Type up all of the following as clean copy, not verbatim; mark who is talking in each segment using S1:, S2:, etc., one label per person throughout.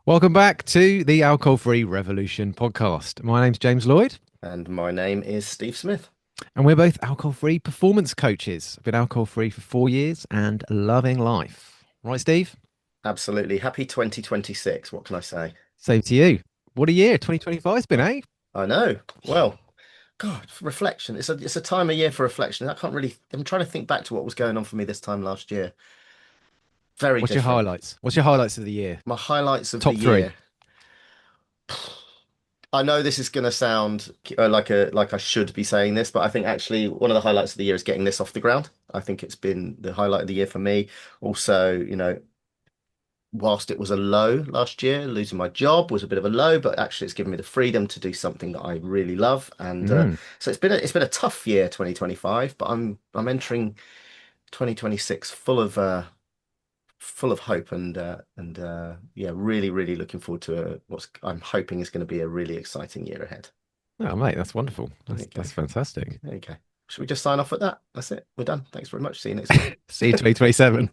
S1: Welcome back to the Alcohol Free Revolution podcast. My name's James Lloyd,
S2: And my name is Steve Smith.
S1: and we're both alcohol free performance coaches. I've been alcohol free for 4 years and loving life. Right, Steve?
S2: Absolutely. Happy 2026. What can I say?
S1: Same to you. What a year 2025's been,
S2: Oh,
S1: eh?
S2: I know. Well, God, reflection. It's a time of year for reflection. I'm trying to think back to what was going on for me this time last year. Very
S1: What's your
S2: different.
S1: highlights? What's your highlights of the year?
S2: My highlights of the
S1: Top three.
S2: year. I know this is going to sound like I should be saying this, but I think actually one of the highlights of the year is getting this off the ground. I think it's been the highlight of the year for me. Also, whilst it was a low last year, losing my job was a bit of a low, but actually it's given me the freedom to do something that I really love. And
S1: Mm.
S2: so it's been a tough year, 2025, but I'm entering 2026 full of hope and yeah, really looking forward to what I'm hoping is going to be a really exciting year ahead.
S1: Oh, mate, that's wonderful.
S2: There
S1: That's
S2: you go.
S1: that's fantastic.
S2: There you go. Should we just sign off at that? That's it. We're done. Thanks very much. See you next week.
S1: See you 2027.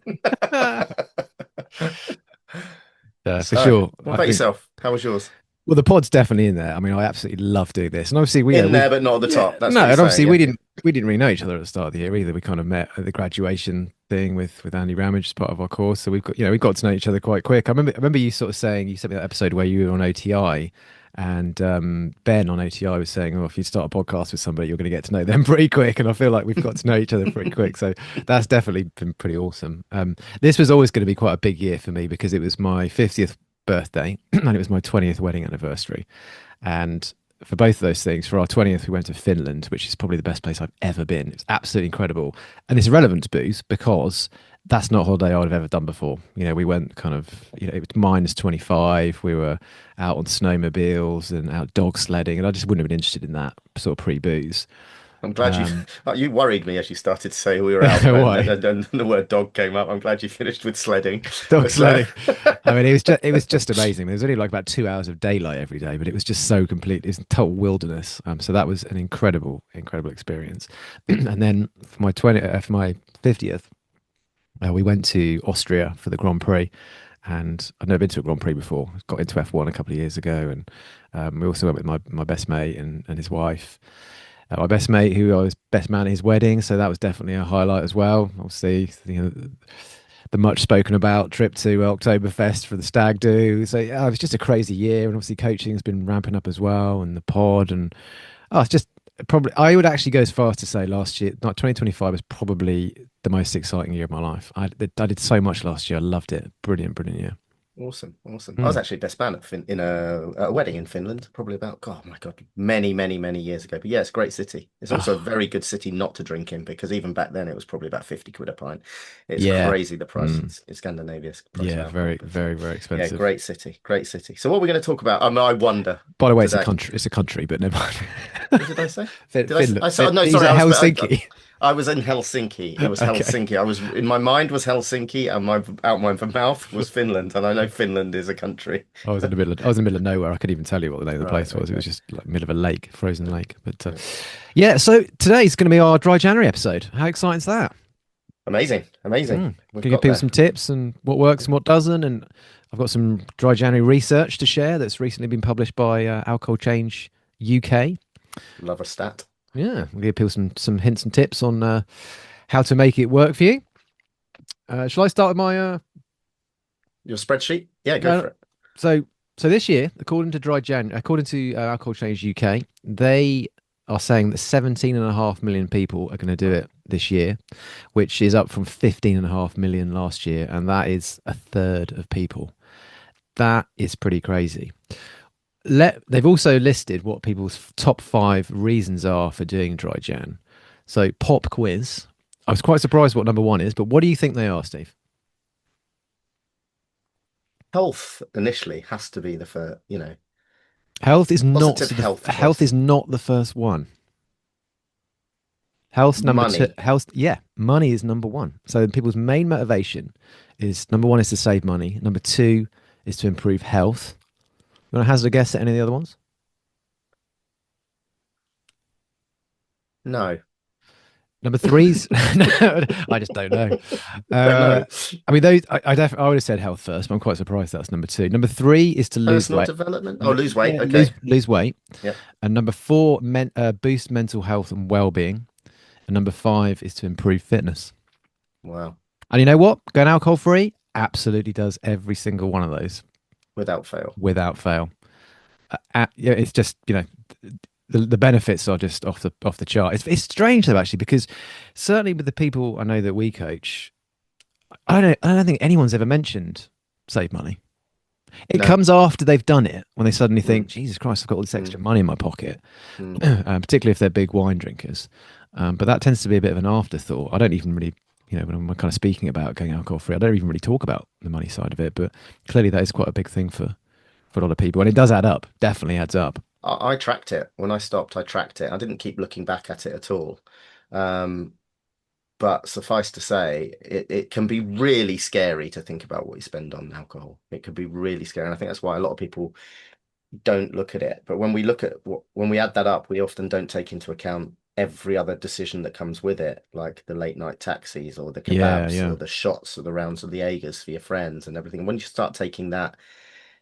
S1: For
S2: So,
S1: sure.
S2: what
S1: I
S2: about
S1: think.
S2: yourself? How was yours?
S1: Well, the pod's definitely in there. I mean, I absolutely love doing this, and obviously, we,
S2: In
S1: we
S2: there, but not at the
S1: yeah,
S2: top. That's
S1: no,
S2: what you're
S1: and
S2: saying,
S1: obviously,
S2: yeah?
S1: we didn't really know each other at the start of the year either. We kind of met at the graduation thing with Andy Ramage as part of our course, so we got to know each other quite quick. I remember you sort of saying you sent me that episode where you were on OTI, and Ben on OTI was saying, "Oh, if you start a podcast with somebody, you're going to get to know them pretty quick." And I feel like we've got to know each other pretty quick, so that's definitely been pretty awesome. This was always going to be quite a big year for me because it was my 50th birthday and it was my 20th wedding anniversary. And for both of those things, for our 20th, we went to Finland, which is probably the best place I've ever been. It's absolutely incredible. And it's relevant to booze because that's not a holiday I would have ever done before. We went kind of, it was -25. We were out on snowmobiles and out dog sledding. And I just wouldn't have been interested in that sort of pre booze.
S2: I'm glad you
S1: Um,
S2: you worried me as you started to say we were out and
S1: why?
S2: then the word dog came up. I'm glad you finished with sledding.
S1: Dog
S2: But
S1: sledding. I mean, it was just amazing. There was only like about 2 hours of daylight every day, but it was just so complete. It was total wilderness. So that was an incredible experience. And then for my 50th, we went to Austria for the Grand Prix, and I'd never been to a Grand Prix before. Got into F1 a couple of years ago, and we also went with my best mate and his wife. My best mate, who I was best man at his wedding, so that was definitely a highlight as well. Obviously, the much spoken about trip to Oktoberfest for the stag do. So yeah, it was just a crazy year, and obviously coaching has been ramping up as well, and the pod, and it's just probably I would actually go as far as to say last year, not 2025, was probably the most exciting year of my life. I did so much last year. I loved it. Brilliant year.
S2: awesome. I was
S1: Mm.
S2: actually best man in a wedding in Finland, probably about, God, my God, many years ago. But yeah, it's a great city. It's also a
S1: Oh,
S2: very good city not to drink in because even back then it was probably about 50 quid a pint. It's
S1: yeah.
S2: crazy the price
S1: Mm.
S2: in Scandinavia, price of
S1: Yeah,
S2: alcohol.
S1: very,
S2: But
S1: very, very
S2: yeah,
S1: expensive.
S2: great city, great city. So what we're going to talk about, I wonder
S1: By the way, it's a
S2: today.
S1: country. It's a country, but never
S2: What did I say?
S1: mind.
S2: Did I?
S1: Finland.
S2: I said no.
S1: He's
S2: Sorry,
S1: at Helsinki.
S2: I was in Helsinki. It was
S1: Okay.
S2: Helsinki. I was in my mind was Helsinki, and my mouth was Finland. And I know Finland is a country.
S1: I was in the middle of nowhere. I couldn't even tell you what the name of the
S2: Right.
S1: place was. It was
S2: Okay.
S1: just like middle of a lake, frozen lake. But
S2: Yeah.
S1: yeah, so today's going to be our dry January episode. How exciting is that?
S2: Amazing.
S1: Can
S2: We've
S1: you give
S2: got
S1: people
S2: there.
S1: some tips and what works and what doesn't? And I've got some dry January research to share that's recently been published by Alcohol Change UK.
S2: Love a stat.
S1: Yeah, we'll give people some hints and tips on how to make it work for you. Shall I start with my
S2: Your spreadsheet? Yeah, go
S1: no,
S2: for it.
S1: so so this year, according to Alcohol Change UK, they are saying that 17.5 million people are going to do it this year, which is up from 15.5 million last year, and that is a third of people. That is pretty crazy. They've also listed what people's top five reasons are for doing dry Jan. So pop quiz. I was quite surprised what number one is, but what do you think they are, Steve?
S2: Health initially has to be the first. Positive health
S1: Health is
S2: choices.
S1: not the first one. Health's number two.
S2: Money.
S1: Health, yeah, money is number one. So people's main motivation is number one is to save money. Number two is to improve health. You want to hazard a guess at any of the other ones?
S2: No.
S1: Number three's no, I just don't know.
S2: Don't
S1: Uh,
S2: know.
S1: I mean, those I would have said health first, but I'm quite surprised that's number two. Number three is to lose
S2: Personal
S1: weight.
S2: development. Oh,
S1: Number
S2: lose weight.
S1: yeah,
S2: Okay.
S1: lose weight.
S2: Yep.
S1: And number four, boost mental health and well-being. And number five is to improve fitness.
S2: Wow.
S1: And you know what? Going alcohol free absolutely does every single one of those
S2: Without fail.
S1: without fail. Yeah, it's just the benefits are just off the chart. It's strange though actually because certainly with the people I know that we coach, I don't think anyone's ever mentioned save money. It
S2: No.
S1: comes after they've done it when they suddenly think,
S2: Mm,
S1: Jesus Christ, I've got all this
S2: mm,
S1: extra money in my pocket,
S2: mm.
S1: particularly if they're big wine drinkers. But that tends to be a bit of an afterthought. I don't even really, when I'm kind of speaking about going alcohol free, I don't even really talk about the money side of it. But clearly, that is quite a big thing for a lot of people, and it does add up. Definitely adds up.
S2: I tracked it. When I stopped, I tracked it. I didn't keep looking back at it at all. Um, but suffice to say, it can be really scary to think about what you spend on alcohol. It could be really scary. And I think that's why a lot of people don't look at it. But when we look at when we add that up, we often don't take into account every other decision that comes with it, like the late night taxis or the
S1: Yeah,
S2: kebabs
S1: yeah.
S2: or the shots or the rounds of the Jaegers for your friends and everything. When you start taking that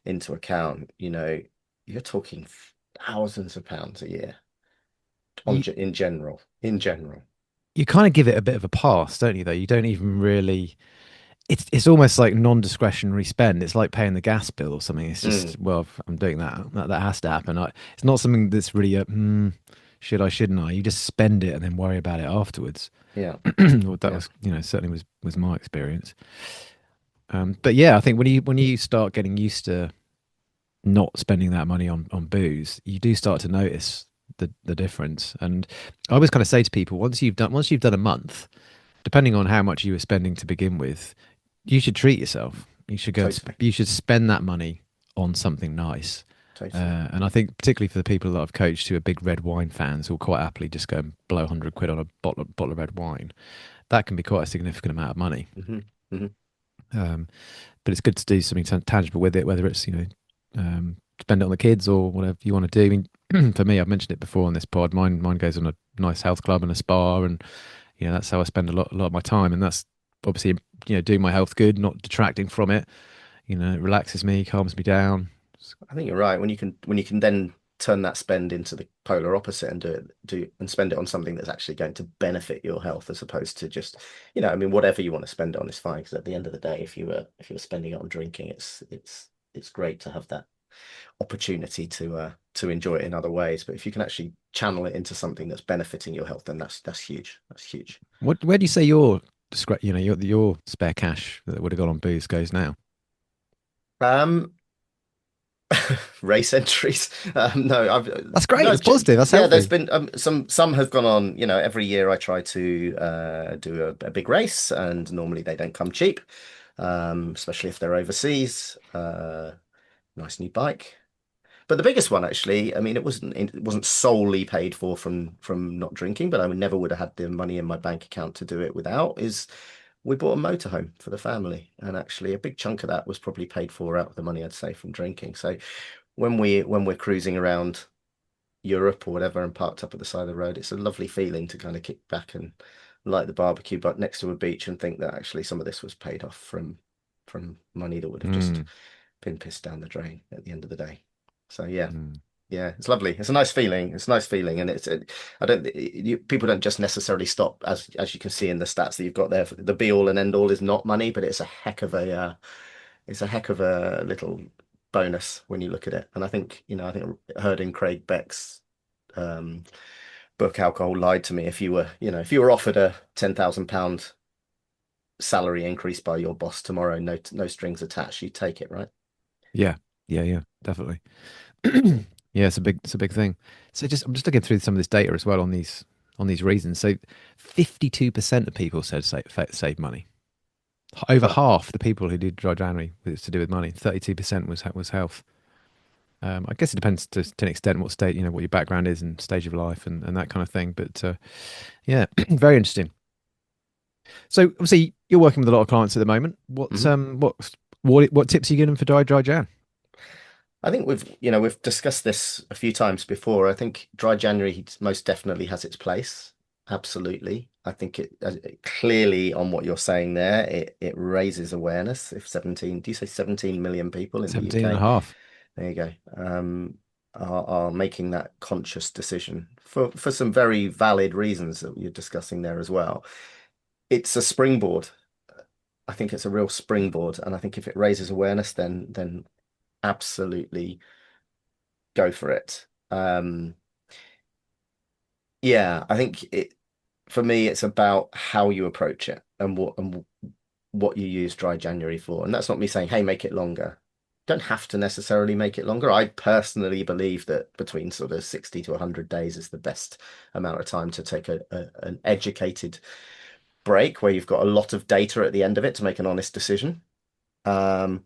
S2: into account, you're talking thousands of pounds a year
S1: You
S2: in general. In general.
S1: you kind of give it a bit of a pass, don't you? Though you don't even really. It's almost like non-discretionary spend. It's like paying the gas bill or something. It's
S2: Mm,
S1: just, well, if I'm doing that has to happen. It's not something that's really should I, shouldn't I? You just spend it and then worry about it afterwards.
S2: yeah,
S1: Well, that
S2: yeah,
S1: was, certainly was my experience. But yeah, I think when you start getting used to not spending that money on booze, you do start to notice the difference. And I always kind of say to people, once you've done a month, depending on how much you were spending to begin with, you should treat yourself. You should
S2: totally,
S1: you should spend that money on something nice.
S2: totally.
S1: And I think particularly for the people that I've coached who are big red wine fans who'll quite happily just go and blow 100 quid on a bottle of red wine, that can be quite a significant amount of money.
S2: Hmm. Hmm.
S1: Um, but it's good to do something tangible with it, whether it's, spend it on the kids or whatever you want to do. I mean, for me, I've mentioned it before on this pod. Mine goes on a nice health club and a spa, and that's how I spend a lot of my time, and that's obviously doing my health good, not detracting from it. It relaxes me, calms me down.
S2: I think you're right. When you can then turn that spend into the polar opposite and do and spend it on something that's actually going to benefit your health as opposed to just, I mean, whatever you want to spend it on is fine because at the end of the day, if you were spending it on drinking, it's great to have that opportunity to enjoy it in other ways. But if you can actually channel it into something that's benefiting your health, then that's huge. That's huge.
S1: Where do you say your spare cash that would have gone on booze goes now?
S2: Um, race entries. No,
S1: That's great.
S2: no,
S1: That's positive. That's
S2: yeah. There's
S1: healthy.
S2: been some have gone on. Every year I try to do a big race, and normally they don't come cheap, especially if they're overseas. Nice new bike. But the biggest one, actually, I mean, it wasn't solely paid for from not drinking, but I never would have had the money in my bank account to do it without. Is we bought a motorhome for the family, and actually a big chunk of that was probably paid for out of the money I'd saved from drinking. So when we're cruising around Europe or whatever and parked up at the side of the road, it's a lovely feeling to kind of kick back and light the barbecue butt next to a beach and think that actually some of this was paid off from money that would have just
S1: Mm,
S2: been pissed down the drain at the end of the day. So yeah,
S1: mm.
S2: yeah, it's lovely. It's a nice feeling. It's a nice feeling, and I don't. People don't just necessarily stop as you can see in the stats that you've got there. The be all and end all is not money, but it's a heck of a little bonus when you look at it. And I think I heard in Craig Beck's um, book, Alcohol Lied to Me. If you were offered a £10,000 salary increase by your boss tomorrow, no strings attached, you'd take it, right?
S1: Yeah, yeah, definitely. Yeah, it's a big thing. So I'm just looking through some of this data as well on these reasons. So 52% of people said save money. Over
S2: Well,
S1: half the people who did dry January was to do with money. 32% was health. I guess it depends to an extent what state, what your background is and stage of life and that kind of thing. But yeah, very interesting. So obviously you're working with a lot of clients at the moment.
S2: mhm.
S1: What tips are you giving them for dry Jan?
S2: I think we've discussed this a few times before. I think dry January most definitely has its place. Absolutely. I think clearly on what you're saying there, it raises awareness. If 17, do you say 17 million people in the
S1: 17 and a
S2: UK?
S1: half.
S2: There you go. Are making that conscious decision for some very valid reasons that you're discussing there as well. It's a springboard. I think it's a real springboard, and I think if it raises awareness, then absolutely go for it. Yeah, I think it for me, it's about how you approach it and what you use dry January for. And that's not me saying, hey, make it longer. Don't have to necessarily make it longer. I personally believe that between sort of 60 to 100 days is the best amount of time to take an educated break where you've got a lot of data at the end of it to make an honest decision. Um,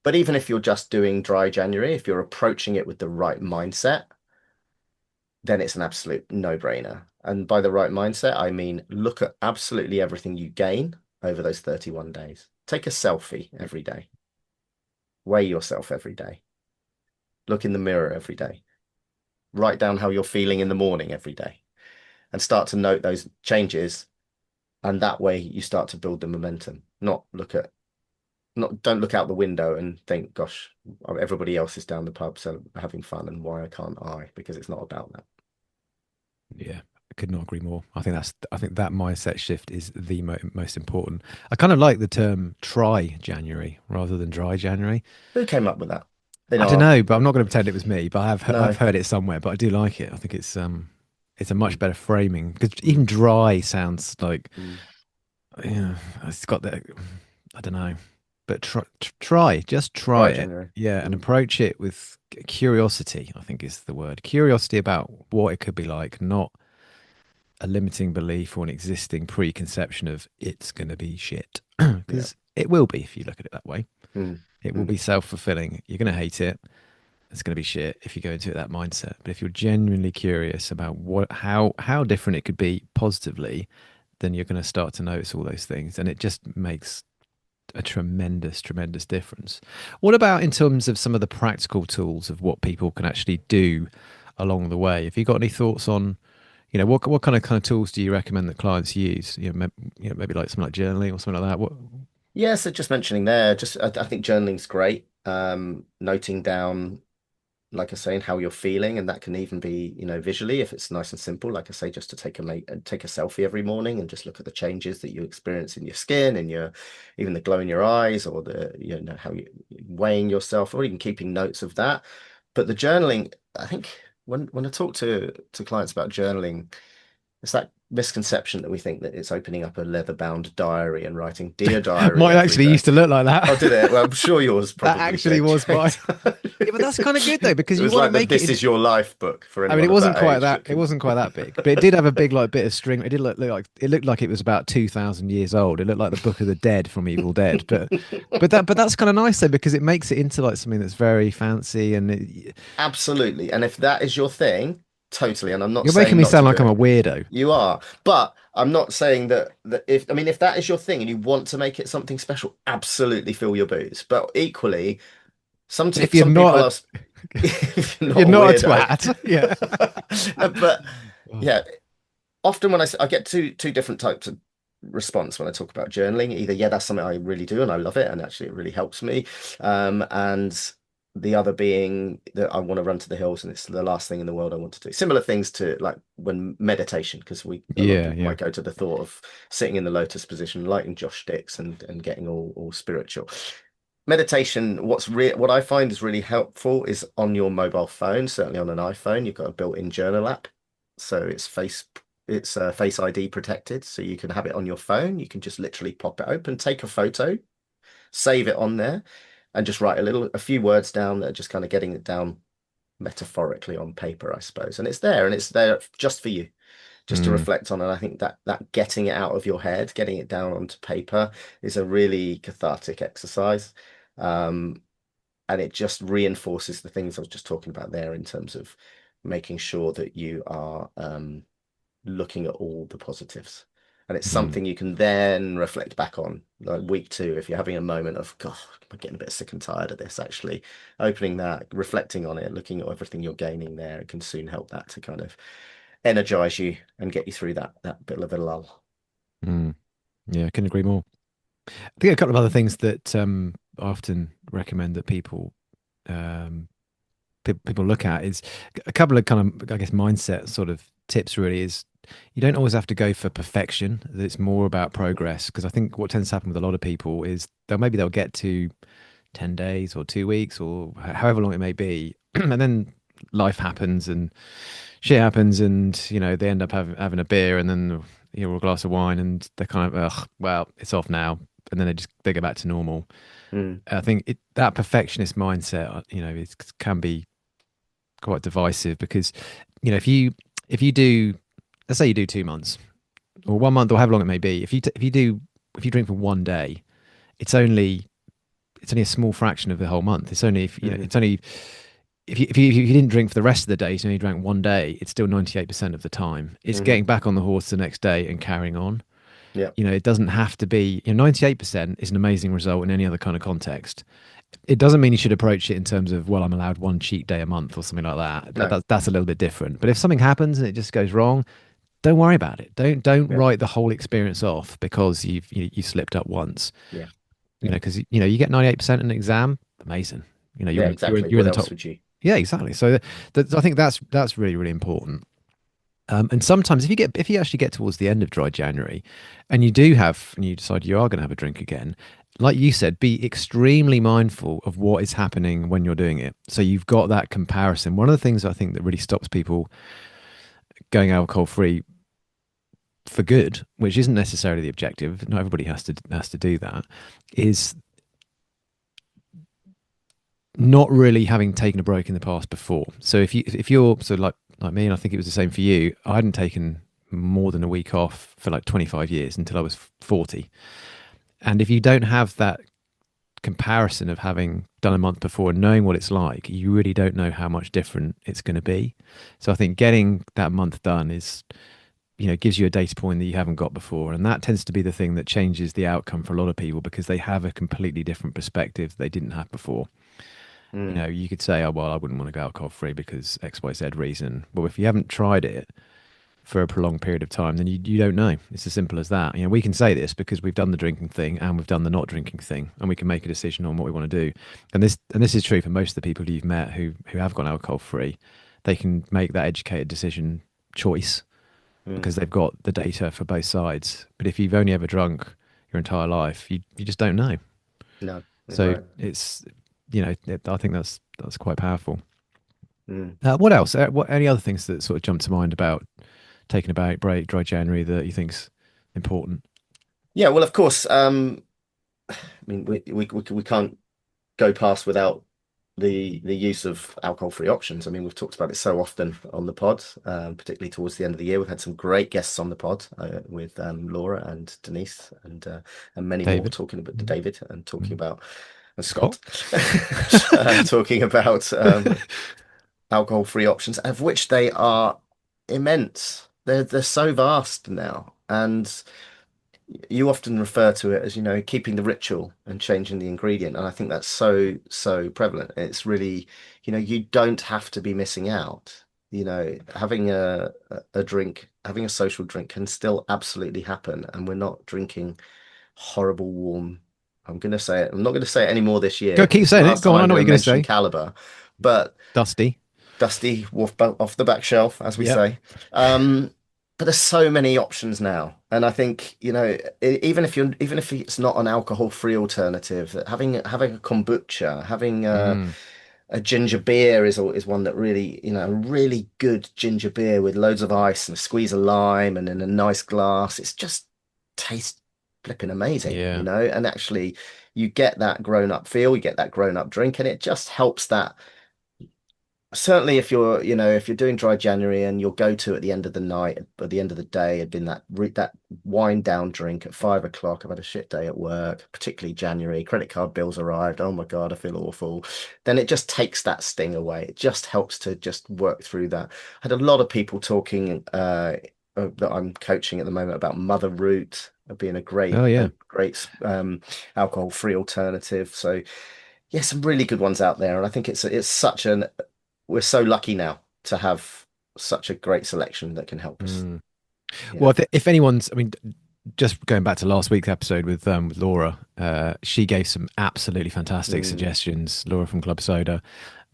S2: but even if you're just doing dry January, if you're approaching it with the right mindset, then it's an absolute no-brainer. And by the right mindset, I mean look at absolutely everything you gain over those 31 days. Take a selfie every day. Weigh yourself every day. Look in the mirror every day. Write down how you're feeling in the morning every day and start to note those changes. And that way you start to build the momentum. Don't look out the window and think, gosh, everybody else is down the pub so having fun and why can't I? Because it's not about that.
S1: Yeah, I could not agree more. I think that mindset shift is the most important. I kind of like the term try January rather than dry January.
S2: Who came up with that?
S1: I don't
S2: In
S1: know, but I'm not going to pretend it was me, but I've
S2: no.
S1: heard it somewhere, but I do like it. I think it's a much better framing because even dry sounds like,
S2: Mm.
S1: yeah, it's got that, I don't know, but try, just try
S2: Dry
S1: it.
S2: January.
S1: Yeah, and
S2: Mm.
S1: approach it with curiosity, I think is the word. Curiosity about what it could be like, not a limiting belief or an existing preconception of it's going to be shit.
S2: Yeah.
S1: Because it will be if you look at it that way.
S2: Mm.
S1: It will
S2: Mm.
S1: be self-fulfilling. You're going to hate it. It's going to be shit if you go into it that mindset. But if you're genuinely curious about how different it could be positively, then you're going to start to notice all those things, and it just makes a tremendous difference. What about in terms of some of the practical tools of what people can actually do along the way? Have you got any thoughts on, what kind of tools do you recommend that clients use? Maybe like something like journaling or something like that. What?
S2: Yeah, so just mentioning there, just I think journaling's great. Noting down, like I say, and how you're feeling, and that can even be, visually if it's nice and simple. Like I say, just to take a selfie every morning and just look at the changes that you experience in your skin and your even the glow in your eyes or the how you weighing yourself or even keeping notes of that. But the journaling, I think when I talk to clients about journaling, it's that misconception that we think that it's opening up a leather-bound diary and writing "Dear Diary"
S1: Mine
S2: every
S1: actually
S2: day.
S1: used to look like
S2: Oh,
S1: that.
S2: did it? Well, I'm sure yours
S1: That
S2: probably
S1: actually
S2: did.
S1: was mine.
S2: Jake.
S1: Yeah, but that's kind of good though because
S2: It
S1: you
S2: was
S1: want to
S2: like the
S1: make it
S2: "This
S1: in.
S2: is your life" book for
S1: I mean,
S2: anyone of that age that
S1: it
S2: can.
S1: wasn't quite that big, but it did have a big like bit of string. It did look like it looked like it was about 2,000 years old. It looked like the Book of the Dead from Evil Dead, but that's kind of nice though because it makes it into like something that's very fancy and
S2: Absolutely. And if that is your thing, totally. And I'm not
S1: you're making
S2: saying
S1: me
S2: not to
S1: sound
S2: do
S1: like I'm a
S2: it.
S1: weirdo.
S2: You are. But I'm not saying that if I mean if that is your thing and you want to make it something special, absolutely fill your boots. But equally,
S1: But if you're
S2: some people
S1: not
S2: are if you're
S1: if you're
S2: not a
S1: not a
S2: weirdo.
S1: twat, yeah.
S2: No, but
S1: Oh.
S2: yeah, often when I get two different types of response when I talk about journaling. Either, yeah, that's something I really do and I love it, and actually it really helps me. And the other being that I want to run to the hills and it's the last thing in the world I want to do. Similar things to like when meditation, because we a lot of
S1: Yeah,
S2: people
S1: yeah.
S2: might go to the thought of sitting in the lotus position, lighting Josh sticks and getting all spiritual. Meditation, what I find is really helpful is on your mobile phone, certainly on an iPhone, you've got a built-in journal app. So it's Face ID protected, so you can have it on your phone. You can just literally pop it open, take a photo, save it on there, and just write a few words down that are just kind of getting it down metaphorically on paper, I suppose. And it's there just for you, just to
S1: Mm,
S2: reflect on. And I think that getting it out of your head, getting it down onto paper is a really cathartic exercise. Um, and it just reinforces the things I was just talking about there in terms of making sure that you are looking at all the positives. And it's
S1: mm,
S2: something you can then reflect back on, like week two, if you're having a moment of, God, I'm getting a bit sick and tired of this, actually, opening that, reflecting on it, looking at everything you're gaining there, it can soon help that to kind of energize you and get you through that bit of a lull.
S1: Mm. Yeah, I can agree more. I think a couple of other things that I often recommend that um, people look at is a couple of kind of, I guess, mindset sort of tips really is you don't always have to go for perfection. It's more about progress. Because I think what tends to happen with a lot of people is they'll get to 10 days or 2 weeks or however long it may be. And then life happens and shit happens and, they end up having a beer and then, or a glass of wine and they're kind of, ugh, well, it's off now. And then they go back to normal.
S2: Mm,
S1: I think that perfectionist mindset, it can be quite divisive because if you do, let's say you do 2 months or 1 month or however long it may be, if you drink for one day, it's only it's only a small fraction of the whole month. It's only if
S2: hmm
S1: it's only if you didn't drink for the rest of the day, so you only drank one day, it's still 98% of the time. It's
S2: hmm
S1: getting back on the horse the next day and carrying on.
S2: Yeah,
S1: It doesn't have to be, 98% is an amazing result in any other kind of context. It doesn't mean you should approach it in terms of, well, I'm allowed one cheat day a month or something like that.
S2: no,
S1: That's a little bit different. But if something happens and it just goes wrong, don't worry about it. Don't
S2: yeah,
S1: write the whole experience off because you slipped up once.
S2: yeah, yeah,
S1: Because you get 98% in an exam, amazing.
S2: yeah, exactly.
S1: You're in
S2: What
S1: the
S2: else
S1: top.
S2: would you?
S1: Yeah, exactly. So I think that's really really important. And sometimes if you actually get towards the end of dry January, and you decide you are going to have a drink again, like you said, be extremely mindful of what is happening when you're doing it. So you've got that comparison. One of the things I think that really stops people going alcohol free for good, which isn't necessarily the objective. Not everybody has to do that. Is not really having taken a break in the past before. So if you're so like me, and I think it was the same for you, I hadn't taken more than a week off for like 25 years until I was 40. And if you don't have that comparison of having done a month before and knowing what it's like, you really don't know how much different it's going to be. So I think getting that month done is, gives you a data point that you haven't got before. And that tends to be the thing that changes the outcome for a lot of people because they have a completely different perspective they didn't have before.
S2: Mm,
S1: You could say, oh, well, I wouldn't want to go alcohol free because X, Y, Z reason. Well, if you haven't tried it for a prolonged period of time, then you don't know. It's as simple as that. We can say this because we've done the drinking thing and we've done the not drinking thing, and we can make a decision on what we want to do. And this is true for most of the people you've met who have gone alcohol free. They can make that educated decision choice
S2: mm,
S1: because they've got the data for both sides. But if you've only ever drunk your entire life, you just don't know.
S2: no, you're
S1: So
S2: right.
S1: I think that's quite powerful.
S2: Mm.
S1: What else? What any other things that sort of jump to mind about taking a break, dry January that you think's important?
S2: Yeah, well, of course. I mean, we can't go past without the use of alcohol-free options. I mean, we've talked about it so often on the pod, particularly towards the end of the year. We've had some great guests on the pod with Laura and Denise and many more
S1: David?
S2: talking about
S1: Mm,
S2: David and talking
S1: mm.
S2: about and
S1: Scott?
S2: Scott talking about alcohol-free options, of which they are immense. They're so vast now, and you often refer to it as, keeping the ritual and changing the ingredient. And I think that's so prevalent. It's really, you don't have to be missing out. Having a drink, having a social drink can still absolutely happen. And we're not drinking horrible, warm. I'm going to say it. I'm not going to say it anymore this year
S1: Go,
S2: because
S1: keep
S2: it's the
S1: saying it.
S2: last
S1: Go
S2: time
S1: on, I
S2: I'm
S1: know
S2: going
S1: what
S2: to
S1: you're going to
S2: mention
S1: say.
S2: Caliber. But
S1: Dusty.
S2: dusty off the back shelf, as we
S1: Yep.
S2: say. But there's so many options now, and I think even if it's not an alcohol-free alternative, having a kombucha, having
S1: Mm,
S2: a ginger beer is one that really, a really good ginger beer with loads of ice and a squeeze of lime and in a nice glass. It's just tastes flipping amazing,
S1: yeah.
S2: and actually you get that grown-up feel, you get that grown-up drink, and it just helps that. Certainly, if you're doing dry January and your go-to at the end of the night, at the end of the day, had been that wind down drink at 5 o'clock. I've had a shit day at work, particularly January. Credit card bills arrived. Oh my God, I feel awful. Then it just takes that sting away. It just helps to just work through that. I had a lot of people talking that I'm coaching at the moment about Mother Root being a
S1: Oh,
S2: great
S1: yeah.
S2: alcohol-free alternative. So yeah, some really good ones out there, and I think it's such an we're so lucky now to have such a great selection that can help us.
S1: Mm. Well,
S2: Yeah.
S1: if anyone's, I mean, just going back to last week's episode with Laura, she gave some absolutely fantastic
S2: Mm.
S1: suggestions. Laura from Club Soda,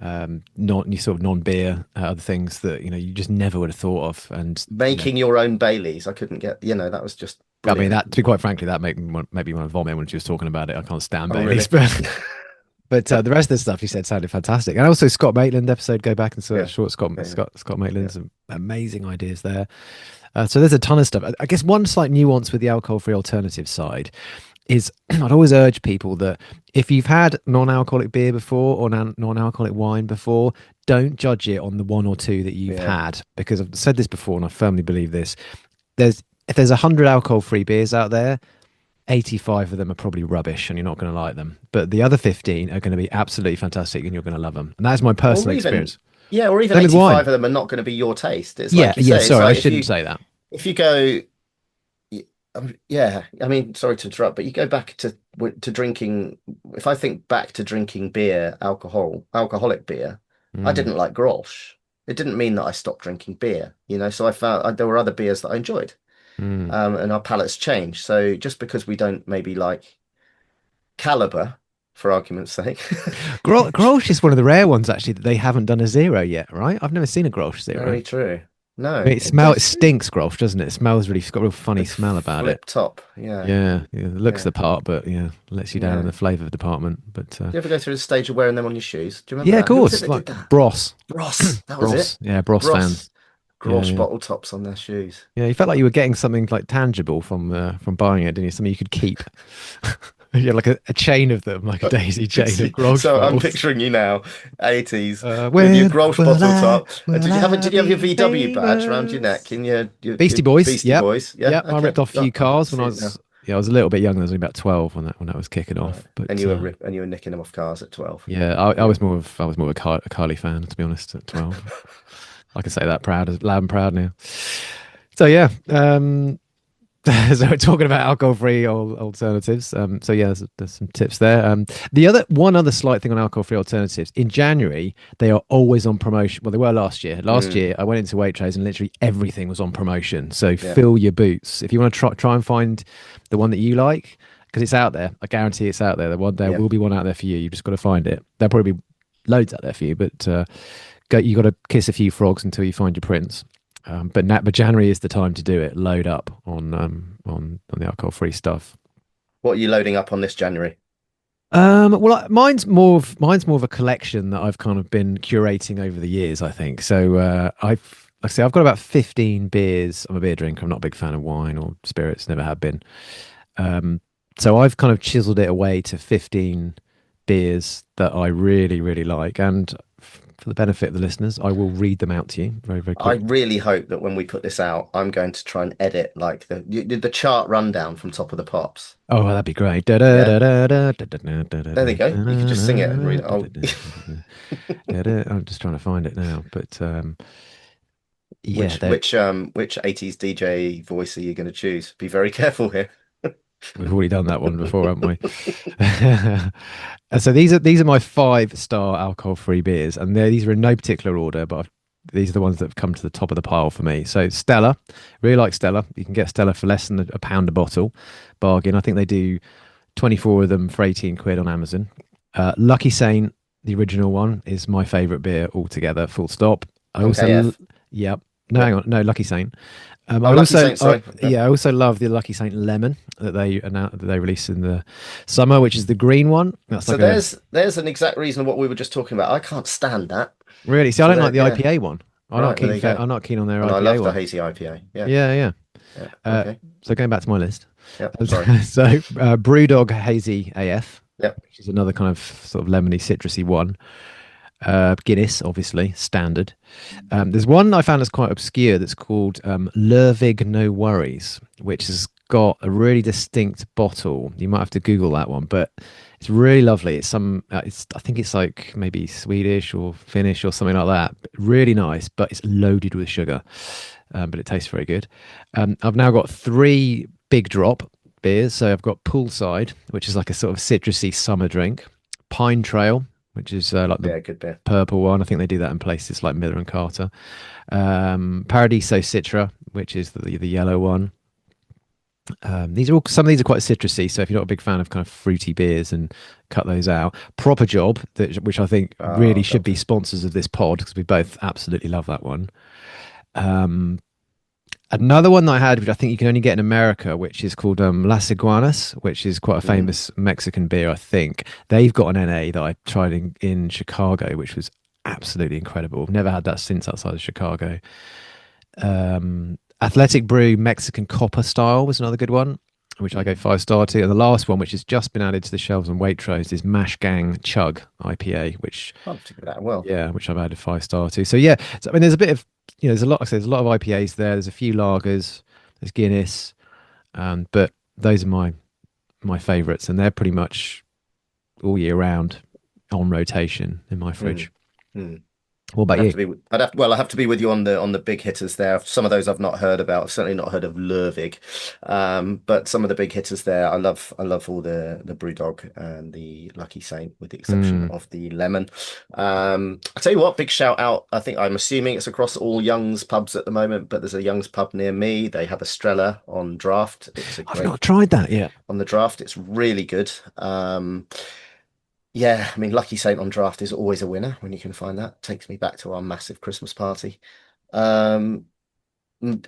S1: not you sort of non-beer, other things that you just never would have thought of, and
S2: Making your own Baileys, I couldn't get, that was just
S1: I mean
S2: brilliant.
S1: that. To be quite frankly, that made me want to vomit when she was talking about it. I can't stand
S2: Oh,
S1: Baileys,
S2: really?
S1: but the rest of the stuff she said sounded fantastic. And also Scott Maitland episode, go back and
S2: Yeah.
S1: search short
S2: Yeah.
S1: Scott
S2: Yeah.
S1: Maitland's amazing ideas there. So there's a ton of stuff. I guess one slight nuance with the alcohol-free alternative side is I'd always urge people that if you've had non-alcoholic beer before or non-alcoholic wine before, don't judge it on the one or two that you've
S2: Yeah.
S1: had, because I've said this before and I firmly believe this. If there's 100 alcohol-free beers out there, 85 of them are probably rubbish and you're not going to like them. But the other 15 are going to be absolutely fantastic and you're going to love them. And that's my
S2: Or
S1: personal
S2: even,
S1: experience.
S2: yeah, or even
S1: Same with
S2: 85
S1: wine.
S2: of them are not going to be your taste. It's
S1: Yeah,
S2: like you
S1: yeah,
S2: say, it's
S1: sorry, I
S2: like
S1: shouldn't say that.
S2: if you go, yeah, I mean, sorry to interrupt, but you go back to drinking. If I think back to drinking beer, alcoholic beer, I
S1: Mm,
S2: didn't like Grolsch. It didn't mean that I stopped drinking beer, So I found there were other beers that I enjoyed,
S1: mm.
S2: and our palates change. So just because we don't maybe like Caliber, for argument's sake,
S1: Grolsch is one of the rare ones actually that they haven't done a zero yet, right? I've never seen a Grolsch zero.
S2: very true.
S1: I
S2: No,
S1: mean,
S2: it
S1: it
S2: does
S1: stinks, Grolsch, doesn't it? It smells really, it's got a real funny
S2: big
S1: smell about it.
S2: flip top. Yeah,
S1: Yeah, yeah, it looks
S2: yeah,
S1: the part, but yeah, lets you down in
S2: yeah.
S1: the flavour department. But
S2: Do you ever go through the stage of wearing them on your shoes? Do you remember
S1: yeah, of
S2: that? Who was it
S1: course,
S2: that did
S1: like
S2: that?
S1: Bros,
S2: Ross. That was it.
S1: Bros, yeah, Bros fans.
S2: Ross.
S1: Yeah,
S2: Grosh
S1: yeah,
S2: bottle tops on their shoes.
S1: yeah. You felt like you were getting something like tangible from buying it, didn't you? Something you could keep. Yeah, like a chain of them, like a daisy chain of Grolsch
S2: So I'm
S1: bottles.
S2: picturing you now, 80s, with your
S1: When
S2: Grosh bottle top. And
S1: will I
S2: did you have your
S1: be
S2: VW badge around your neck
S1: famous?
S2: in your
S1: Beastie Boys.
S2: Beastie
S1: Yep.
S2: Boys? Yeah,
S1: Yep. I
S2: okay.
S1: ripped off a
S2: Oh,
S1: few
S2: I can
S1: cars when
S2: see it now.
S1: I was a little bit younger. I was only about 12 when that was kicking
S2: Right.
S1: off. But
S2: And you were nicking them off cars at 12.
S1: yeah, I
S2: Yeah.
S1: was more of a Carly fan, to be honest, at 12. I can say that loud and proud now. So yeah, so we're talking about alcohol-free alternatives. So yeah, there's some tips there. One other slight thing on alcohol-free alternatives. In January, they are always on promotion. Well, they were last year. Last
S2: Mm,
S1: year, I went into Waitrose and literally everything was on promotion. So
S2: yeah.
S1: fill your boots. If you want to try and find the one that you like, because it's out there. I guarantee it's out there. There
S2: Yeah.
S1: will be one out there for you. You've just got to find it. There'll probably be loads out there for you, but you got to kiss a few frogs until you find your prince. But January is the time to do it. Load up on the alcohol-free stuff.
S2: What are you loading up on this January?
S1: Well, mine's more of a collection that I've kind of been curating over the years, I think. So like I say, I've got about 15 beers. I'm a beer drinker. I'm not a big fan of wine or spirits. Never have been. So I've kind of chiseled it away to 15 beers that I really, really like. And for the benefit of the listeners, I will read them out to you very, very
S2: I
S1: quickly.
S2: really hope that when we put this out, I'm going to try and edit like the chart rundown from Top of the Pops.
S1: Oh, that'd be great.
S2: Yeah. There they go. You could just sing it and read it. Oh,
S1: I'm just trying to find it now, but yeah,
S2: which 80s DJ voice are you going to choose? Be very careful here.
S1: we've already done that one before, haven't we? And so these are my 5-star alcohol-free beers, and these are in no particular order, but these are the ones that have come to the top of the pile for me. So Stella, really like Stella. You can get Stella for less than a pound a bottle, bargain. I think they do 24 of them for 18 quid on Amazon. Lucky Saint, the original one, is my favourite beer altogether. Full stop. I
S2: Punk
S1: also,
S2: AF.
S1: yep. No,
S2: Yeah.
S1: hang on. No, Lucky Saint.
S2: Oh, Lucky Saint, sorry. Okay.
S1: Yeah, I also love the Lucky Saint Lemon that they released in the summer, which is the green one. That's
S2: So
S1: like a
S2: there's an exact reason of what we were just talking about. I can't stand that.
S1: really. See, I
S2: So
S1: don't like
S2: there,
S1: the
S2: yeah.
S1: IPA one.
S2: Right, well, there you go.
S1: I'm not keen on their
S2: And I
S1: IPA
S2: love the
S1: one.
S2: hazy IPA. Yeah.
S1: Yeah, yeah.
S2: Yeah.
S1: Uh,
S2: Okay.
S1: so going back to my list.
S2: Yeah. Sorry.
S1: So Brewdog Hazy AF,
S2: Yeah.
S1: which is another kind of sort of lemony, citrusy one. Guinness, obviously, standard. There's one I found that's quite obscure that's called Lervig No Worries, which has got a really distinct bottle. You might have to Google that one, but it's really lovely. I think it's like maybe Swedish or Finnish or something like that. Really nice, but it's loaded with sugar. But it tastes very good. I've now got 3 big drop beers. So I've got Poolside, which is like a sort of citrusy summer drink. Pine Trail, which is like the
S2: Yeah, good beer.
S1: purple one. I think they do that in places like Miller and Carter. Paradiso Citra, which is the yellow one. These are all some of these are quite citrusy. So if you're not a big fan of kind of fruity beers, and cut those out. Proper Job, which I think really
S2: Oh,
S1: should
S2: God.
S1: be sponsors of this pod because we both absolutely love that one. Um, Another one that I had, which I think you can only get in America, which is called Las Iguanas, which is quite a
S2: Mm.
S1: famous Mexican beer, I think. They've got an NA that I tried in Chicago, which was absolutely incredible. Never had that since outside of Chicago. Athletic Brew Mexican Copper Style was another good one, which I gave
S2: Mm.
S1: 5 star to. And the last one, which has just been added to the shelves on Waitrose, is Mash Gang Chug IPA, which
S2: I'll have to give that a well.
S1: yeah, which I've added 5 star to. So yeah, so, I mean, there's a bit of there's a lot. I say there's a lot of IPAs there. There's a few lagers. There's Guinness, but those are my favourites, and they're pretty much all year round on rotation in my
S2: Mm.
S1: fridge.
S2: Mm.
S1: What
S2: I'd
S1: about
S2: have
S1: you?
S2: to be. I have to be with you on the big hitters there. Some of those I've not heard about. I've certainly not heard of Lervig, but some of the big hitters there. I love all the BrewDog and the Lucky Saint, with the exception
S1: Mm.
S2: of the lemon. I tell you what, big shout out. I'm assuming it's across all Young's pubs at the moment, but there's a Young's pub near me. They have a Strella on draft. It's a
S1: I've not
S2: great
S1: tried that yet.
S2: on the draft. It's really good. Yeah, I mean, Lucky Saint on draft is always a winner when you can find that. Takes me back to our massive Christmas party. Um,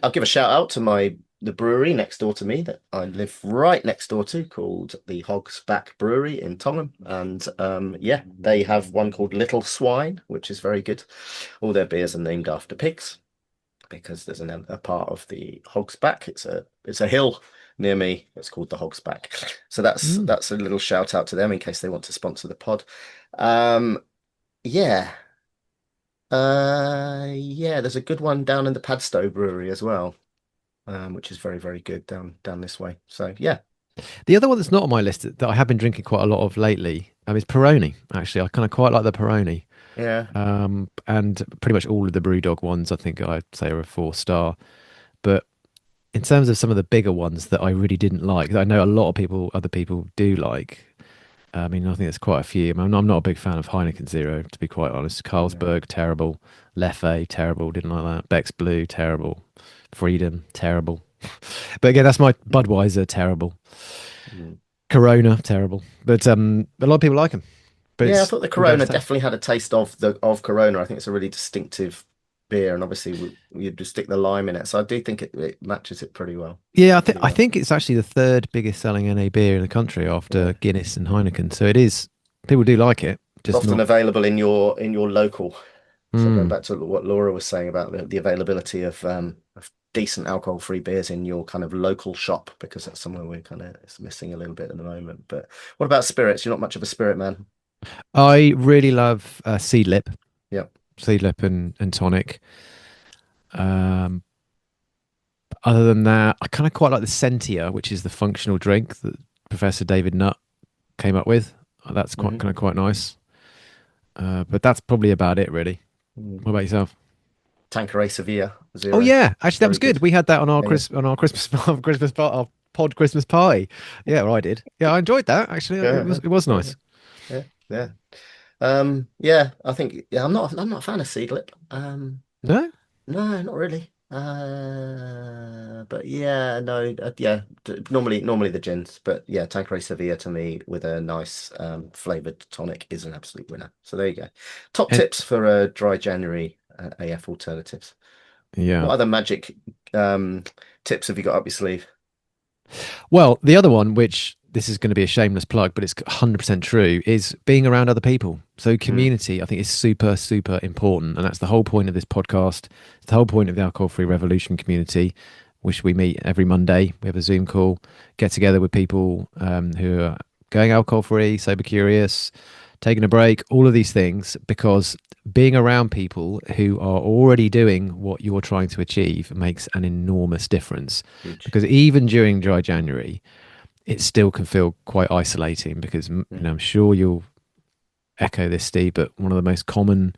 S2: I'll give a shout out to the brewery next door to me that I live right next door to, called the Hog's Back Brewery in Tongham. And yeah, they have one called Little Swine, which is very good. All their beers are named after pigs because there's a part of the Hog's Back. It's a hill near me. It's called the Hog's Back. So
S1: Mm.
S2: that's a little shout out to them in case they want to sponsor the pod. Um, yeah. Yeah, there's a good one down in the Padstow Brewery as well, which is very, very good down this way. So yeah.
S1: The other one that's not on my list that I have been drinking quite a lot of lately is Peroni. Actually, I kind of quite like the Peroni.
S2: Yeah.
S1: And pretty much all of the BrewDog ones, I think I'd say are a 4 star. But in terms of some of the bigger ones that I really didn't like, that I know a lot of other people do like. I mean, I think there's quite a few. I'm not a big fan of Heineken Zero, to be quite honest.
S2: No.
S1: Carlsberg, terrible. Leffe, terrible. Didn't like that. Beck's Blue, terrible. Freedom, terrible. But again, that's my Budweiser, terrible.
S2: Mm.
S1: Corona, terrible. But a lot of people like them. But
S2: Yeah, I
S1: it's
S2: thought the
S1: all down
S2: Corona
S1: to taste.
S2: definitely had a taste of Corona. I think it's a really distinctive beer, and obviously you just stick the lime in it. So I do think it matches it pretty well.
S1: Yeah,
S2: Pretty
S1: I
S2: well.
S1: think it's actually the third biggest selling NA beer in the country after
S2: Yeah.
S1: Guinness and Heineken. So it is. People do like it,
S2: It's
S1: just
S2: often
S1: not.
S2: available in your local. So going
S1: Mm,
S2: back to what Laura was saying about the availability of decent alcohol-free beers in your kind of local shop, because that's somewhere we're kind of it's missing a little bit at the moment. But what about spirits? You're not much of a spirit man.
S1: I really love Seedlip,
S2: Yeah.
S1: Seedlip and tonic. Um, Other than that, I kind of quite like the Sentia, which is the functional drink that Professor David Nutt came up with. That's quite
S2: Hmm.
S1: kind of quite nice. But that's probably about it, really.
S2: Mm.
S1: What about yourself?
S2: Tanqueray Sevilla
S1: Oh
S2: Zero.
S1: yeah, actually that was
S2: Very
S1: good.
S2: good.
S1: We had that on
S2: Yeah, yeah.
S1: our Christmas our pod Christmas party. Yeah, well, I did. Yeah, I enjoyed that. Actually,
S2: Yeah,
S1: it was
S2: yeah,
S1: nice.
S2: yeah, yeah. Yeah, I think yeah, I'm not a fan of Seedlip.
S1: No,
S2: No, not really. But yeah, no, yeah. Normally the gins, but yeah, Tanqueray Sevilla to me with a nice flavored tonic is an absolute winner. So there you go. Top
S1: and
S2: tips for dry January AF alternatives.
S1: yeah.
S2: What other magic um tips have you got up your sleeve?
S1: Well, the other one, which this is going to be a shameless plug, but it's 100% true, is being around other people. So
S2: Mm,
S1: community, I think, is super, super important. And that's the whole point of this podcast. It's the whole point of the Alcohol Free Revolution community, which we meet every Monday. We have a Zoom call, get together with people who are going alcohol free, sober curious, taking a break, all of these things, because being around people who are already doing what you're trying to achieve makes an enormous difference.
S2: huge.
S1: Because even during dry January, it still can feel quite isolating because
S2: Mm,
S1: I'm sure you'll echo this, Steve, but one of the most common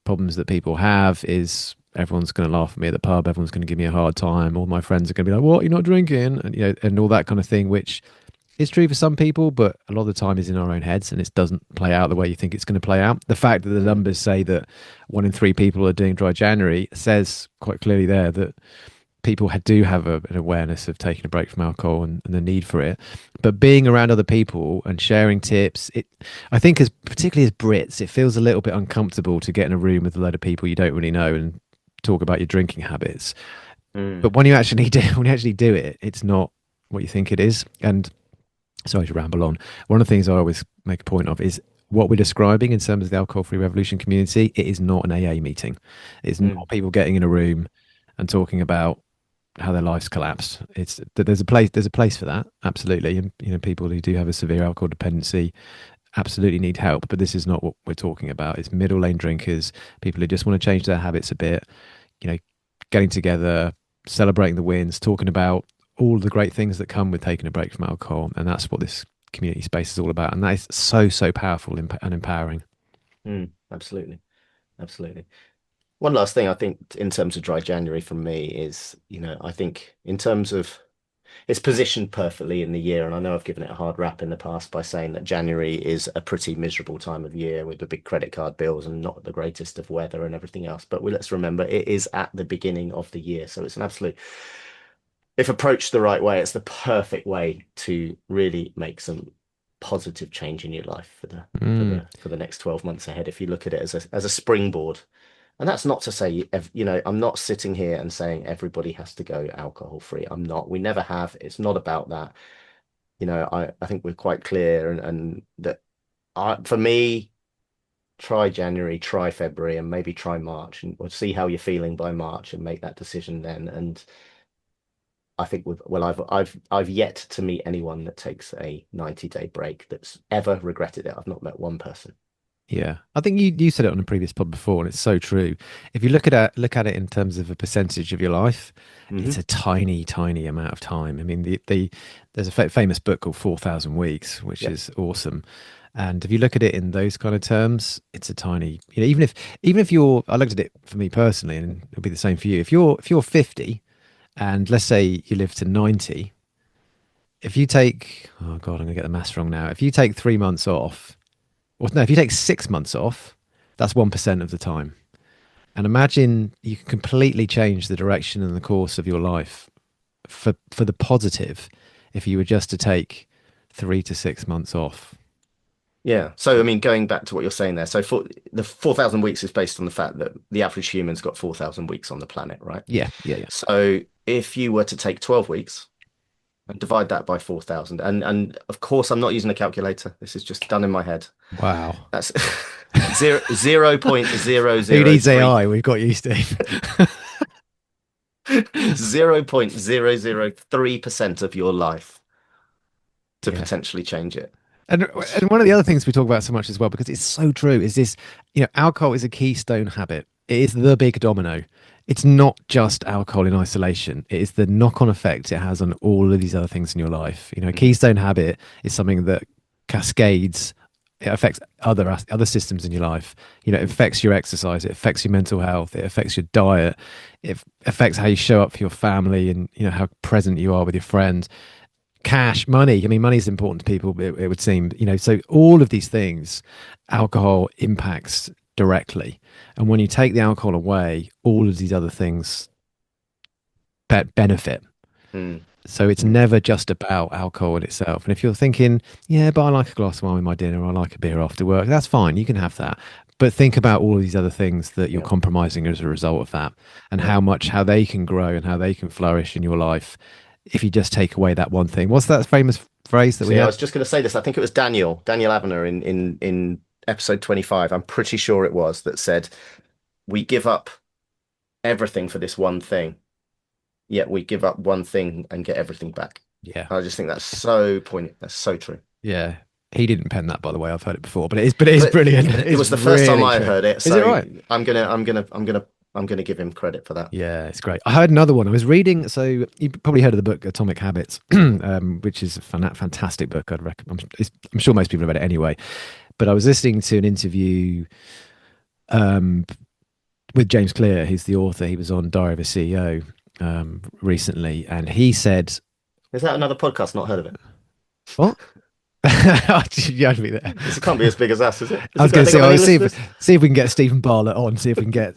S1: problems that people have is everyone's going to laugh at me at the pub, everyone's going to give me a hard time, all my friends are going to be like, what, you're not drinking, and and all that kind of thing, which is true for some people, but a lot of the time is in our own heads and it doesn't play out the way you think it's going to play out. The fact that the
S2: Mm,
S1: numbers say that 1 in 3 people are doing dry January says quite clearly there that people do have an awareness of taking a break from alcohol and the need for it. But being around other people and sharing tips, I think, as particularly as Brits, it feels a little bit uncomfortable to get in a room with a load of people you don't really know and talk about your drinking habits.
S2: mm,
S1: But when you actually when you actually do it, it's not what you think it is. And sorry to ramble on. One of the things I always make a point of is what we're describing in terms of the alcohol free revolution community. It is not an AA meeting. It's not
S2: mm,
S1: people getting in a room and talking about how their lives collapsed. It's that there's a place for that, absolutely. And people who do have a severe alcohol dependency absolutely need help. But this is not what we're talking about. It's middle lane drinkers, people who just want to change their habits a bit. You know, getting together, celebrating the wins, talking about all the great things that come with taking a break from alcohol, and that's what this community space is all about. And that is so powerful and empowering.
S2: absolutely. Absolutely. One last thing I think in terms of dry January from me is, I think in terms of it's positioned perfectly in the year. And I know I've given it a hard rap in the past by saying that January is a pretty miserable time of year with the big credit card bills and not the greatest of weather and everything else. But let's remember it is at the beginning of the year. So it's an absolute, if approached the right way, it's the perfect way to really make some positive change in your life for the
S1: Mm,
S2: next 12 months ahead if you look at it as a springboard. And that's not to say, I'm not sitting here and saying everybody has to go alcohol free. I'm not. We never have. It's not about that. I think we're quite clear and that for me, try January, try February, and maybe try March, and we'll see how you're feeling by March and make that decision then. And I think I've yet to meet anyone that takes a 90-day break that's ever regretted it. I've not met one person.
S1: yeah, I think you said it on a previous pod before, and it's so true. If you look at it in terms of a percentage of your life, it's
S2: Hmm.
S1: a tiny amount of time. I mean, there's a famous book called 4,000 Weeks, which
S2: Yeah.
S1: is awesome. And if you look at it in those kind of terms, it's a tiny. Even if I looked at it for me personally, and it'll be the same for you. If you're 50, and let's say you live to 90, if you take, oh God, I'm gonna get the maths wrong now. If you take 3 months off, well, no, if you take 6 months off, that's 1% of the time. And imagine you can completely change the direction and the course of your life for the positive if you were just to take 3 to 6 months off.
S2: Yeah. So, I mean, going back to what you're saying there, so for the 4,000 weeks is based on the fact that the average human's got 4,000 weeks on the planet, right?
S1: Yeah, yeah, yeah.
S2: So, if you were to take 12 weeks and divide that by 4,000, and of course, I'm not using a calculator. This is just done in my head.
S1: Wow.
S2: That's zero point zero
S1: Who
S2: zero
S1: needs
S2: three
S1: AI? We've got you, Steve.
S2: 0.003% of your life to
S1: Yeah.
S2: potentially change it.
S1: And one of the other things we talk about so much as well, because it's so true, is this, alcohol is a keystone habit. It is the big domino. It's not just alcohol in isolation. It is the knock-on effect it has on all of these other things in your life. A
S2: Mhm.
S1: keystone habit is something that cascades. It affects other systems in your life. It affects your exercise. It affects your mental health. It affects your diet. It affects how you show up for your family and how present you are with your friends. Cash, money. I mean, money is important to people. It would seem. So all of these things, alcohol impacts directly. And when you take the alcohol away, all of these other things benefit.
S2: Mm,
S1: So it's
S2: mm.
S1: never just about alcohol in itself. And if you're thinking, yeah, but I like a glass of wine with my dinner, or I like a beer after work, that's fine. You can have that. But think about all of these other things that you're
S2: Yeah,
S1: compromising as a result of that, and
S2: yeah.
S1: how they can grow and how they can flourish in your life if you just take away that one thing. What's that famous phrase that we
S2: See, I
S1: have?
S2: was just going to say this. I think it was Daniel Avenor in episode 25. I'm pretty sure it was that said, "We give up everything for this one thing, yet we give up one thing and get everything back."
S1: Yeah.
S2: I just think that's so poignant. That's so true.
S1: Yeah. He didn't pen that, by the way. I've heard it before, but it is
S2: But
S1: brilliant.
S2: it
S1: It's
S2: was the first time
S1: really
S2: I
S1: true.
S2: heard it,
S1: Is it
S2: so
S1: right?
S2: I'm gonna give him credit for that.
S1: Yeah, it's great. I heard another one. I was reading, so you probably heard of the book Atomic Habits, which is a fantastic book. I'd recommend. I'm sure most people have read it anyway. But I was listening to an interview um, with James Clear, who's the author. He was on Diary of a CEO recently, and he said,
S2: Is that another podcast? Not heard of it.
S1: What? You had me there.
S2: It can't be as big as us, is it?
S1: I
S2: Has
S1: was
S2: it got,
S1: going
S2: have
S1: to
S2: they
S1: say,
S2: got
S1: well,
S2: many listeners?
S1: see if we can get Stephen Bartlett on, see if we can get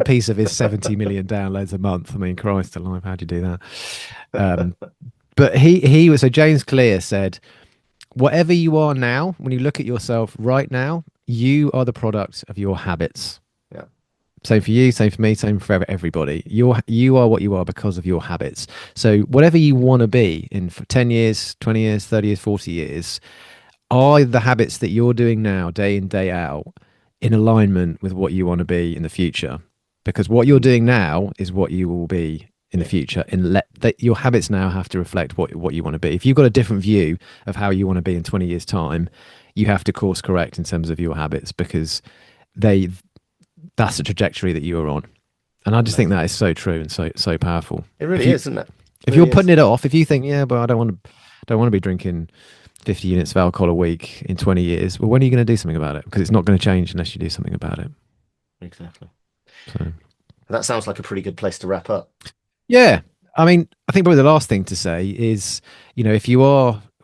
S1: a piece of his 70 million downloads a month. I mean, Christ alive, how do you do that? Um, but he was so James Clear said, whatever you are now, when you look at yourself right now, you are the product of your habits.
S2: Yeah.
S1: Same for you, same for me, same for everybody. You are what you are because of your habits. So whatever you want to be in for 10 years, 20 years, 30 years, 40 years, are the habits that you're doing now, day in, day out, in alignment with what you want to be in the future? Because what you're
S2: Mm,
S1: doing now is what you will be in the
S2: yeah.
S1: future. And let that your habits now have to reflect what you want to be. If you've got a different view of how you want to be in 20 years' time, you have to course correct in terms of your habits because they that's the trajectory that you are on. And I just think
S2: Amazing.
S1: that is so true and so powerful.
S2: It
S1: If
S2: really
S1: you
S2: is, isn't it? It
S1: if you're
S2: really
S1: putting
S2: is.
S1: it off, if you think, yeah, but I don't want to be drinking 50 units of alcohol a week in 20 years, well, when are you going to do something about it? Because it's not going to change unless you do something about it.
S2: Exactly.
S1: So,
S2: That sounds like a pretty good place to wrap up.
S1: yeah. I mean, I think probably the last thing to say is, if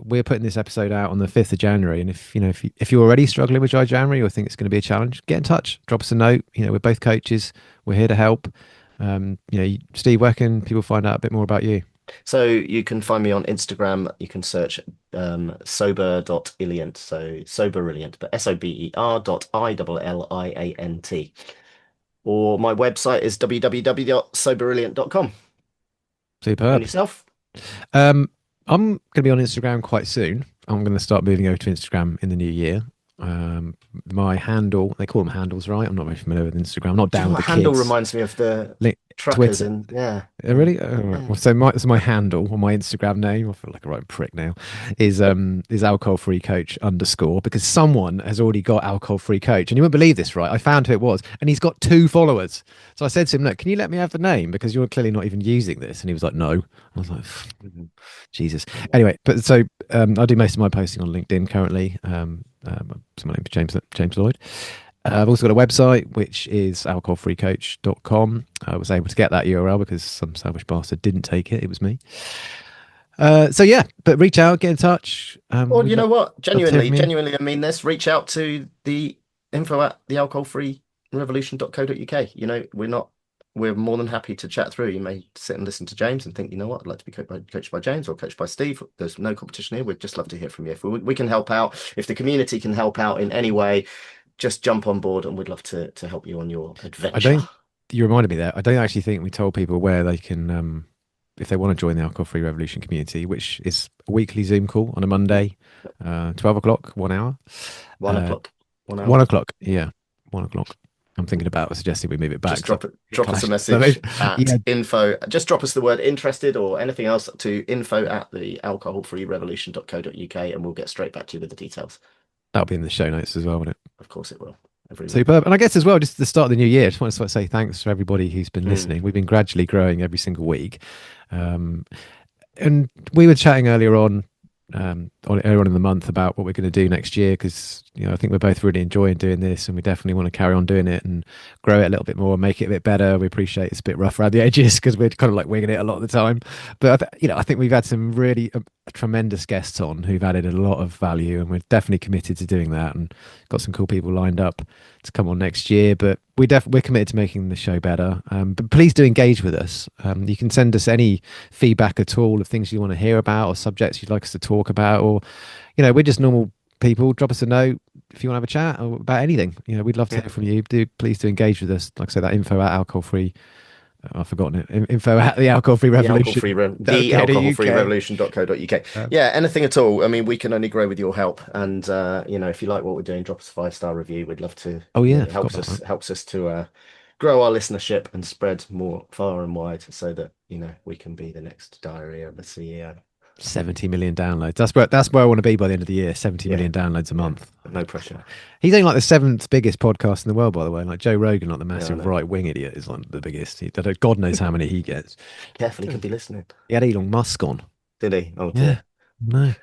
S1: we're putting this episode out on the 5th of January. And if you're already struggling with dry January or think it's going to be a challenge, get in touch, drop us a note. We're both coaches. We're here to help. Steve, where can people find out a bit more about you?
S2: So you can find me on Instagram. You can search sober.illiant. So soberilliant, but SOBER.ILLIANT. Or my website is www.soberilliant.com. And
S1: Superb.
S2: yourself?
S1: Um, I'm going to be on Instagram quite soon. I'm going to start moving over to Instagram in the new year. My handle, they call them handles, right? I'm not very familiar with Instagram. I'm not
S2: Do you know
S1: down with
S2: what
S1: the
S2: handle
S1: kids.
S2: reminds me of the
S1: Link,
S2: truckers
S1: Twitter.
S2: in, yeah, yeah,
S1: Really? Oh, right.
S2: yeah.
S1: Well, so my handle or my Instagram name, I feel like a right prick now, is alcohol free coach underscore because someone has already got alcohol free coach. And you wouldn't believe this, right? I found who it was, and he's got 2 followers. So I said to him, look, can you let me have the name? Because you're clearly not even using this. And he was like, no. I was like,
S2: Mhm.
S1: Jesus. Anyway, but so I do most of my posting on LinkedIn currently. So my name's James Lloyd. I've also got a website, which is alcoholfreecoach.com. I was able to get that URL because some selfish bastard didn't take it. It was me. So yeah, but reach out, get in touch.
S2: Or
S1: We'd
S2: you know what?
S1: love to hear from you.
S2: Genuinely, I mean this. Reach out to the info at the alcoholfreerevolution.co.uk. We're more than happy to chat through. You may sit and listen to James and think, you know what, I'd like to be coached by James or coached by Steve. There's no competition here. We'd just love to hear from you. If we can help out, if the community can help out in any way, just jump on board and we'd love to help you on your
S1: I
S2: adventure.
S1: don't. You reminded me there. I don't actually think we told people where they can, if they want to join the Alcohol Free Revolution community, which is a weekly Zoom call on a
S2: Yeah.
S1: Monday, 12 o'clock, 1 hour.
S2: One
S1: Uh,
S2: o'clock, 1 hour.
S1: 1 o'clock. Yeah, 1 o'clock. I'm thinking about suggesting we move it back.
S2: Just
S1: So
S2: drop us a
S1: clash.
S2: message at
S1: Yeah,
S2: info. Just drop us the word interested or anything else to info at the alcoholfreerevolution.co.uk and we'll get straight back to you with the details.
S1: that'll be in the show notes as well, won't it?
S2: Of course it will. Every week.
S1: Superb. And I guess as well, just at the start of the new year, I just want to sort of say thanks to everybody who's been
S2: Mm.
S1: listening. We've been gradually growing every single week. Um, and we were chatting earlier on in the month about what we're going to do next year because I think we're both really enjoying doing this and we definitely want to carry on doing it and grow it a little bit more, make it a bit better. We appreciate it's a bit rough around the edges because we're kind of like winging it a lot of the time. But I think we've had some really tremendous guests on who've added a lot of value and we're definitely committed to doing that and got some cool people lined up to come on next year. But we're committed to making the show better. But please do engage with us. You can send us any feedback at all of things you want to hear about or subjects you'd like us to talk about, or we're just normal people. Drop us a note if you want to have a chat or about anything. We'd love to
S2: Yeah.
S1: hear from you. Please do engage with us. Like I said, that info at alcohol free. I've forgotten it. Info at the alcohol free revolution.
S2: The
S1: UK.
S2: alcoholfreerevolution.co.uk. Yeah, anything at all. I mean, we can only grow with your help. And if you like what we're doing, drop us a 5-star review. We'd love to.
S1: Oh yeah,
S2: It
S1: I forgot
S2: helps
S1: about
S2: us
S1: that.
S2: to grow our listenership and spread more far and wide so that, we can be the next diarrhea of the CEO.
S1: 70 million downloads. That's where I want to be by the end of the year. 70
S2: Yeah,
S1: million downloads a
S2: yeah.
S1: month.
S2: No pressure.
S1: He's only like the seventh biggest podcast in the world, by the way. Like Joe Rogan, like the
S2: Yeah, I
S1: massive
S2: know.
S1: right wing idiot, is like the biggest. God knows how many he gets.
S2: Carefully could be listening.
S1: He had Elon Musk on.
S2: Did he? Oh
S1: Yeah.
S2: dear.
S1: No.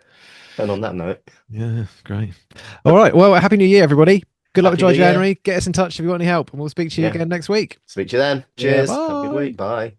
S2: And on that note,
S1: Yeah. Great. All right. Well, happy New Year, everybody. Good luck with
S2: Happy New
S1: Dry
S2: Year.
S1: January. Get us in touch if you want any help, and we'll speak to you
S2: Yeah.
S1: again next week.
S2: Speak to you then.
S1: Yeah.
S2: Cheers. Have a good
S1: Bye.
S2: week. Bye.